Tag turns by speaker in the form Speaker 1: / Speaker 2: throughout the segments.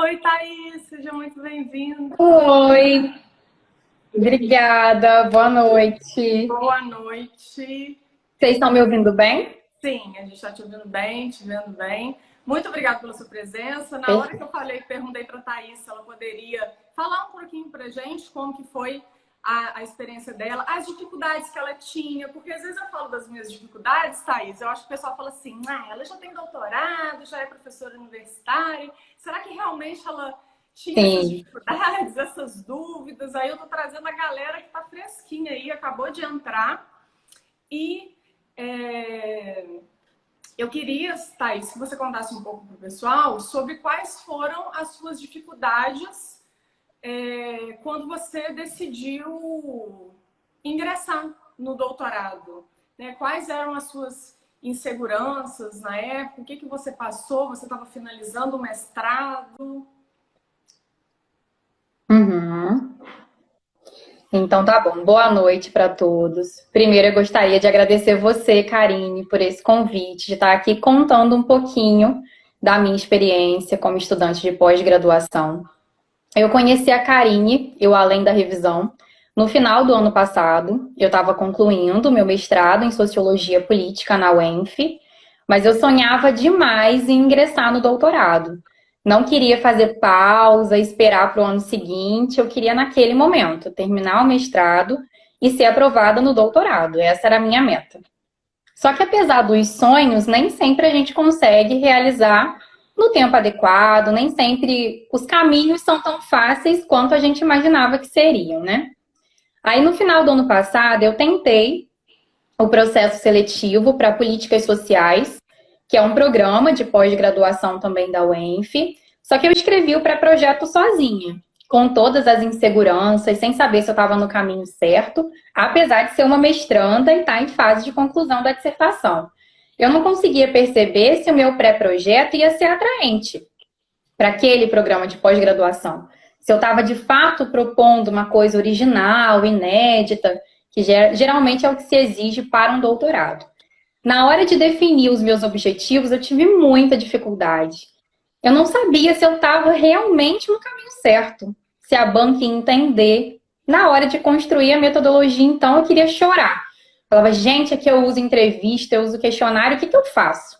Speaker 1: Oi, Thaís, seja muito bem-vinda.
Speaker 2: Oi, obrigada, boa noite.
Speaker 1: Boa noite.
Speaker 2: Vocês estão me ouvindo bem?
Speaker 1: Sim, a gente está te ouvindo bem, te vendo bem. Muito obrigada pela sua presença. Na hora que
Speaker 2: Perfeito.
Speaker 1: eu perguntei para a Thaís se ela poderia falar um pouquinho para a gente como que foi a experiência dela, as dificuldades que ela tinha, porque às vezes eu falo das minhas dificuldades, Thaís, eu acho que o pessoal fala assim, ela já tem doutorado, já é professora universitária, será que realmente ela tinha essas
Speaker 2: Sim,
Speaker 1: dificuldades, essas dúvidas? Aí eu tô trazendo a galera que tá fresquinha aí, acabou de entrar e eu queria, Thaís, que você contasse um pouco para o pessoal sobre quais foram as suas dificuldades quando você decidiu ingressar no doutorado, né? Quais eram as suas inseguranças na época? O que você passou? Você estava finalizando o mestrado?
Speaker 2: uhum. Então tá bom. Boa noite para todos. Primeiro, eu gostaria de agradecer você, Karine, por esse convite, de estar aqui contando um pouquinho da minha experiência como estudante de pós-graduação. Eu conheci a Karine, eu além da revisão, no final do ano passado. Eu estava concluindo meu mestrado em Sociologia Política na UENF, mas eu sonhava demais em ingressar no doutorado. Não queria fazer pausa, esperar para o ano seguinte, eu queria naquele momento terminar o mestrado e ser aprovada no doutorado. Essa era a minha meta. Só que apesar dos sonhos, nem sempre a gente consegue realizar no tempo adequado, nem sempre os caminhos são tão fáceis quanto a gente imaginava que seriam, né? Aí no final do ano passado eu tentei o processo seletivo para políticas sociais, que é um programa de pós-graduação também da UENF, só que eu escrevi o pré-projeto sozinha, com todas as inseguranças, sem saber se eu estava no caminho certo, apesar de ser uma mestranda e estar em fase de conclusão da dissertação. Eu não conseguia perceber se o meu pré-projeto ia ser atraente para aquele programa de pós-graduação. Se eu estava de fato propondo uma coisa original, inédita, que geralmente é o que se exige para um doutorado. Na hora de definir os meus objetivos, eu tive muita dificuldade. Eu não sabia se eu estava realmente no caminho certo, se a banca ia entender. Na hora de construir a metodologia, então, eu queria chorar. Falava, gente, aqui eu uso entrevista, eu uso questionário, o que eu faço?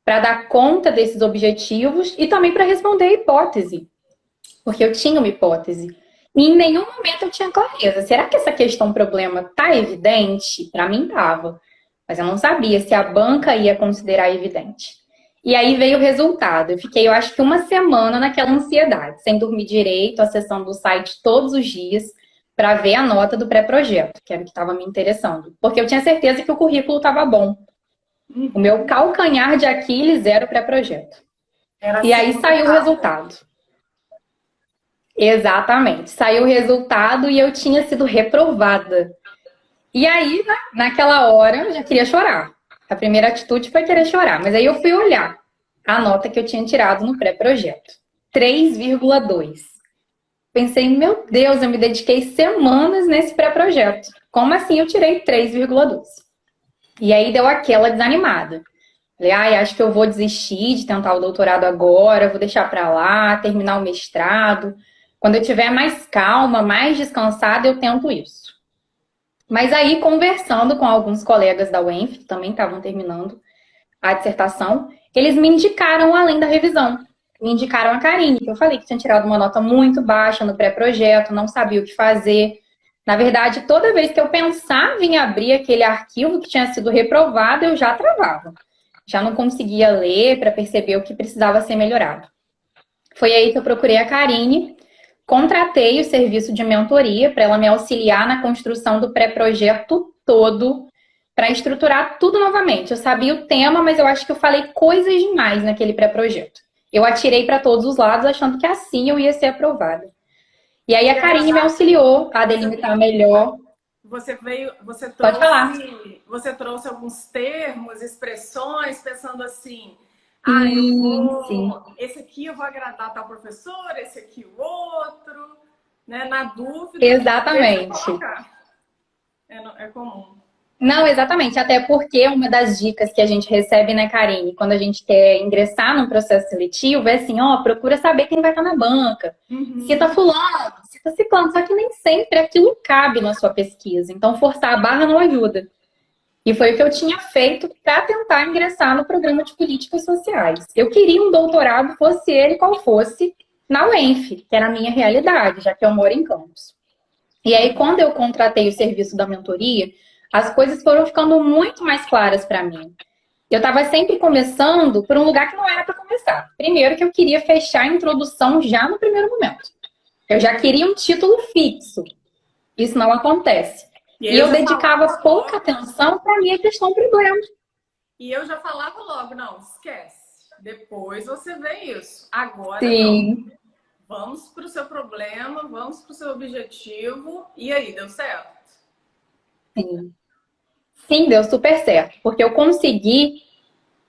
Speaker 2: Para dar conta desses objetivos e também para responder a hipótese, porque eu tinha uma hipótese. E em nenhum momento eu tinha clareza. Será que essa questão problema está evidente? Para mim estava. Mas eu não sabia se a banca ia considerar evidente. E aí veio o resultado. Eu fiquei, eu acho que uma semana naquela ansiedade, sem dormir direito, acessando o site todos os dias para ver a nota do pré-projeto, que era o que estava me interessando. Porque eu tinha certeza que o currículo estava bom. O meu calcanhar de Aquiles era o pré-projeto.
Speaker 1: Era a
Speaker 2: E aí
Speaker 1: segunda
Speaker 2: saiu o
Speaker 1: etapa.
Speaker 2: resultado. Exatamente. Saiu o resultado e eu tinha sido reprovada. E aí, naquela hora, eu já queria chorar. A primeira atitude foi querer chorar. Mas aí eu fui olhar a nota que eu tinha tirado no pré-projeto. 3,2. Pensei, meu Deus, eu me dediquei semanas nesse pré-projeto. Como assim eu tirei 3,2? E aí deu aquela desanimada. Falei, ai, acho que eu vou desistir de tentar o doutorado agora, vou deixar pra lá, terminar o mestrado. Quando eu tiver mais calma, mais descansada, eu tento isso. Mas aí, conversando com alguns colegas da UENF, que também estavam terminando a dissertação, eles me indicaram além da revisão. Me indicaram a Karine, que eu falei que tinha tirado uma nota muito baixa no pré-projeto, não sabia o que fazer. Na verdade, toda vez que eu pensava em abrir aquele arquivo que tinha sido reprovado, eu já travava. Já não conseguia ler para perceber o que precisava ser melhorado. Foi aí que eu procurei a Karine, contratei o serviço de mentoria para ela me auxiliar na construção do pré-projeto todo, para estruturar tudo novamente. Eu sabia o tema, mas eu acho que eu falei coisas demais naquele pré-projeto. Eu atirei para todos os lados, achando que assim eu ia ser aprovada. E aí
Speaker 1: E
Speaker 2: a
Speaker 1: é
Speaker 2: Karine me
Speaker 1: engraçado,
Speaker 2: auxiliou a
Speaker 1: você
Speaker 2: delimitar melhor. Pode falar.
Speaker 1: você trouxe alguns termos, expressões, pensando assim,
Speaker 2: Sim, sim.
Speaker 1: esse aqui eu vou agradar tal professor, esse aqui o outro, né? Na dúvida, deixa eu
Speaker 2: Exatamente.
Speaker 1: colocar. É comum.
Speaker 2: Não, exatamente. Até porque uma das dicas que a gente recebe, né, Karine, quando a gente quer ingressar num processo seletivo, é assim, ó, procura saber quem vai estar na banca. Cita
Speaker 1: Uhum.
Speaker 2: fulano, cita ciclano. Só que nem sempre aquilo cabe na sua pesquisa. Então, forçar a barra não ajuda. E foi o que eu tinha feito para tentar ingressar no programa de políticas sociais. Eu queria um doutorado, fosse ele qual fosse, na UENF, que era a minha realidade, já que eu moro em Campos. E aí, quando eu contratei o serviço da mentoria, as coisas foram ficando muito mais claras para mim. Eu estava sempre começando por um lugar que não era para começar. Primeiro, que eu queria fechar a introdução já no primeiro momento. Eu já queria um título fixo. Isso não acontece.
Speaker 1: E
Speaker 2: E
Speaker 1: aí eu
Speaker 2: eu
Speaker 1: já falava
Speaker 2: dedicava pouca
Speaker 1: logo,
Speaker 2: atenção para a minha questão problema.
Speaker 1: e eu já falava logo, não, esquece. Depois você vê isso. Agora não.
Speaker 2: Sim,
Speaker 1: Vamos para o seu problema, vamos para o seu objetivo. E aí, deu certo?
Speaker 2: sim. Sim, deu super certo. Porque eu consegui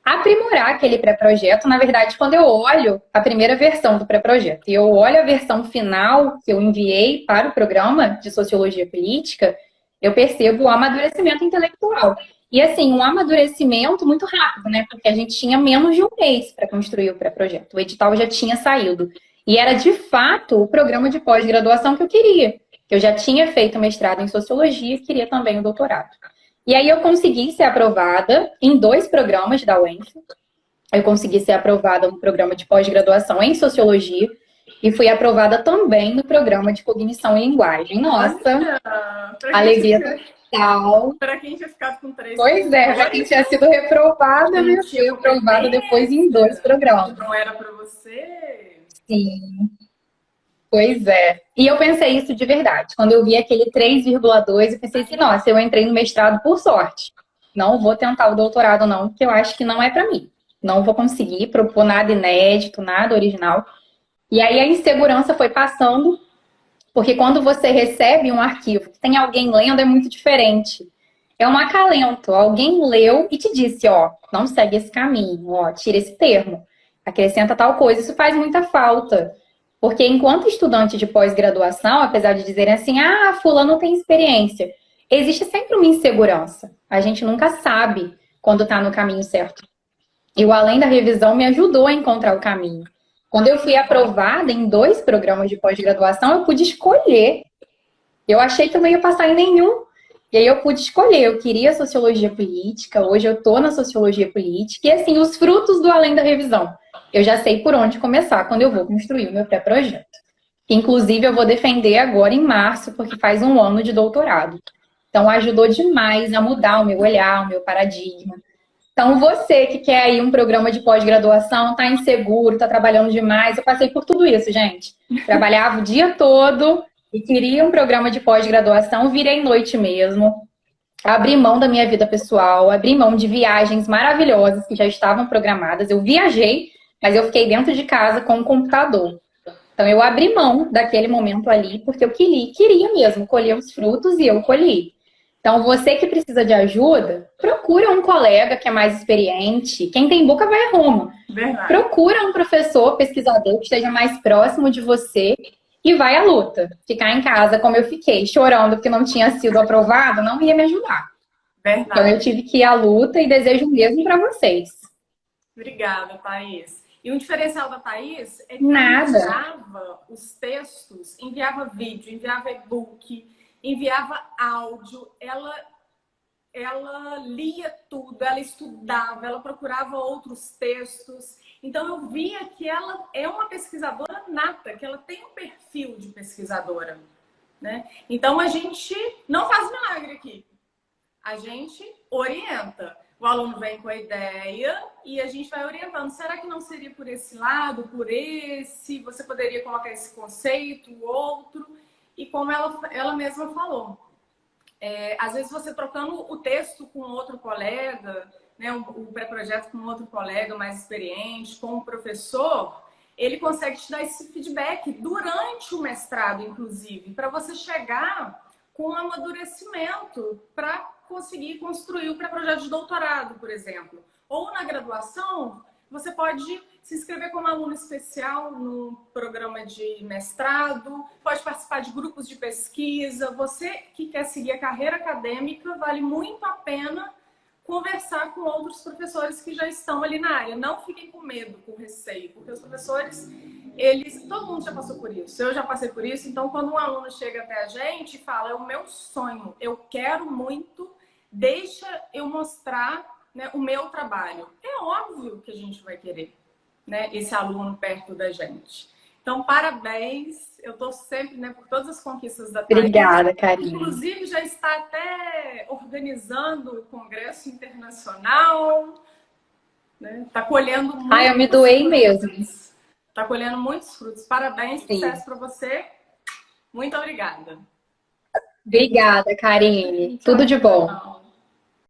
Speaker 2: aprimorar aquele pré-projeto. Na verdade, quando eu olho a primeira versão do pré-projeto e eu olho a versão final que eu enviei para o programa de Sociologia Política, eu percebo o amadurecimento intelectual. E assim, um amadurecimento muito rápido, né? Porque a gente tinha menos de um mês para construir o pré-projeto. O edital já tinha saído. E era de fato o programa de pós-graduação que eu queria. Eu já tinha feito mestrado em Sociologia e queria também o doutorado. E aí eu consegui ser aprovada em 2 programas da UENF. Eu consegui ser aprovada no programa de pós-graduação em Sociologia e fui aprovada também no programa de Cognição e Linguagem. Nossa,
Speaker 1: Olha, para quem
Speaker 2: alegria
Speaker 1: tinha,
Speaker 2: total.
Speaker 1: para quem tinha ficado com 3
Speaker 2: Pois é, para quem
Speaker 1: questões,
Speaker 2: tinha sido reprovada,
Speaker 1: que não
Speaker 2: né?
Speaker 1: tinha
Speaker 2: Fui aprovada depois em 2
Speaker 1: competência, que
Speaker 2: programas.
Speaker 1: não era para você.
Speaker 2: Sim, pois é. E eu pensei isso de verdade. Quando eu vi aquele 3,2, eu pensei assim, nossa, eu entrei no mestrado por sorte. Não vou tentar o doutorado, não, porque eu acho que não é para mim. Não vou conseguir propor nada inédito, nada original. E aí a insegurança foi passando, porque quando você recebe um arquivo que tem alguém lendo, é muito diferente. É um acalento. Alguém leu e te disse, ó, não segue esse caminho, ó, tira esse termo, acrescenta tal coisa. Isso faz muita falta. Porque enquanto estudante de pós-graduação, apesar de dizerem assim, ah, fulano tem experiência, existe sempre uma insegurança. A gente nunca sabe quando está no caminho certo. E o Além da Revisão me ajudou a encontrar o caminho. Quando eu fui aprovada em 2 programas de pós-graduação, eu pude escolher. Eu achei que eu não ia passar em nenhum. E aí eu pude escolher. Eu queria sociologia política, hoje eu estou na sociologia política. E assim, os frutos do Além da Revisão. Eu já sei por onde começar quando eu vou construir o meu pré-projeto. Inclusive, eu vou defender agora em março, porque faz um ano de doutorado. Então, ajudou demais a mudar o meu olhar, o meu paradigma. Então, você que quer aí um programa de pós-graduação, tá inseguro, tá trabalhando demais. Eu passei por tudo isso, gente. Trabalhava o dia todo e queria um programa de pós-graduação, virei noite mesmo. Abri mão da minha vida pessoal, abri mão de viagens maravilhosas que já estavam programadas. Eu viajei, mas eu fiquei dentro de casa com o computador. Então, eu abri mão daquele momento ali, porque eu queria mesmo colher os frutos e eu colhi. Então, você que precisa de ajuda, procura um colega que é mais experiente. Quem tem boca vai a Roma.
Speaker 1: Verdade.
Speaker 2: Procura um professor, pesquisador que esteja mais próximo de você e vai à luta. Ficar em casa, como eu fiquei, chorando porque não tinha sido aprovado, não ia me ajudar.
Speaker 1: Verdade.
Speaker 2: Então, eu tive que ir à luta e desejo o mesmo para vocês.
Speaker 1: Obrigada, Thaís. E o diferencial da Thaís é que
Speaker 2: Nada.
Speaker 1: ela enviava os textos, enviava vídeo, enviava e-book, enviava áudio, ela lia tudo, ela estudava, ela procurava outros textos. Então eu via que ela é uma pesquisadora nata, que ela tem um perfil de pesquisadora, né? Então a gente não faz milagre aqui. A gente orienta. O aluno vem com a ideia e a gente vai orientando. Será que não seria por esse lado, por esse? Você poderia colocar esse conceito, o outro? E como ela mesma falou, às vezes você trocando o texto com outro colega, né, o pré-projeto com outro colega mais experiente, com o professor, ele consegue te dar esse feedback durante o mestrado, inclusive, para você chegar com um amadurecimento para conseguir construir o pré-projeto de doutorado, por exemplo. Ou na graduação, você pode se inscrever como aluno especial no programa programa de mestrado, pode participar de grupos de pesquisa. Você que quer seguir a carreira acadêmica, vale muito a pena conversar com outros professores que já estão ali na área. Não fiquem com medo, com receio, porque os professores, todo mundo já passou por isso. Eu já passei por isso. Então, quando um aluno chega até a gente e fala, é o meu sonho, eu quero muito, deixa eu mostrar, né, o meu trabalho. É óbvio que a gente vai querer, né, esse aluno perto da gente. Então, parabéns. Eu estou sempre, né, por todas as conquistas da Thaís.
Speaker 2: Obrigada, Karine.
Speaker 1: Inclusive, já está até organizando o Congresso Internacional. Né? Está colhendo muitos
Speaker 2: eu me doei
Speaker 1: frutos.
Speaker 2: mesmo.
Speaker 1: Está colhendo muitos frutos. Parabéns,
Speaker 2: Sim.
Speaker 1: sucesso para você. Muito obrigada.
Speaker 2: Obrigada, Karine. Tudo de bom.